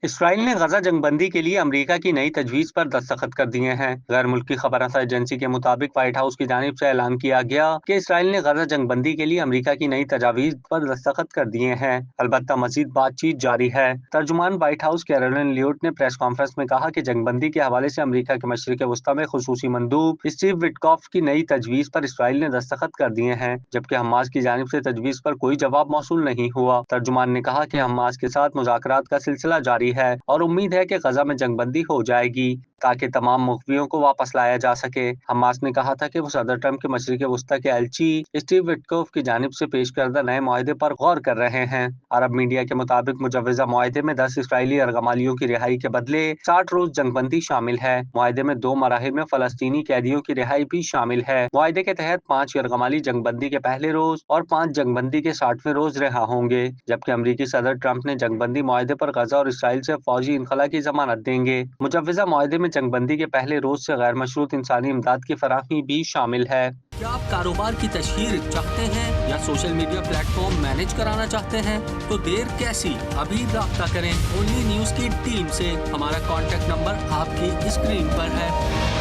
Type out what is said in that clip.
اسرائیل نے غزہ جنگ بندی کے لیے امریکہ کی نئی تجویز پر دستخط کر دیے ہیں۔ غیر ملکی خبر رساں ایجنسی کے مطابق وائٹ ہاؤس کی جانب سے اعلان کیا گیا کہ اسرائیل نے غزہ جنگ بندی کے لیے امریکہ کی نئی تجاویز پر دستخط کر دیے ہیں، البتہ مزید بات چیت جاری ہے۔ ترجمان وائٹ ہاؤس کیرولین لیوٹ نے پریس کانفرنس میں کہا کہ جنگ بندی کے حوالے سے امریکہ کے مشرق وسطیٰ میں خصوصی مندوب اسٹیو وٹکاف کی نئی تجویز پر اسرائیل نے دستخط کر دیے ہیں، جبکہ حماس کی جانب سے تجویز پر کوئی جواب موصول نہیں ہوا۔ ترجمان نے کہا کہ حماس کے ساتھ مذاکرات کا سلسلہ جاری ہے اور امید ہے کہ غزہ میں جنگ بندی ہو جائے گی تاکہ تمام مغویوں کو واپس لایا جا سکے۔ حماس نے کہا تھا کہ وہ صدر ٹرمپ کے مشرق وسطیٰ کے ایلچی اسٹیو وٹکوف کی جانب سے پیش کردہ نئے معاہدے پر غور کر رہے ہیں۔ عرب میڈیا کے مطابق مجوزہ معاہدے میں 10 اسرائیلی ارغمالیوں کی رہائی کے بدلے 60 روز جنگ بندی شامل ہے۔ معاہدے میں 2 مراحل میں فلسطینی قیدیوں کی رہائی بھی شامل ہے۔ معاہدے کے تحت 5 ارغمالی جنگ بندی کے پہلے روز اور 5 جنگ بندی کے 60ویں روز رہا ہوں گے، جبکہ امریکی صدر ٹرمپ نے جنگ بندی معاہدے پر غزہ اور اسرائیل سے فوجی انخلا کی ضمانت دیں گے۔ مجوزہ معاہدے میں جنگ بندی کے پہلے روز سے غیر مشروط انسانی امداد کی فراہمی بھی شامل ہے۔ کیا آپ کاروبار کی تشہیر چاہتے ہیں یا social media plate form manage کرانا چاہتے ہیں؟ تو دیر کیسی، ابھی رابطہ کریں اونلی نیوز کی ٹیم سے۔ ہمارا کانٹیکٹ نمبر آپ کی اسکرین پر ہے۔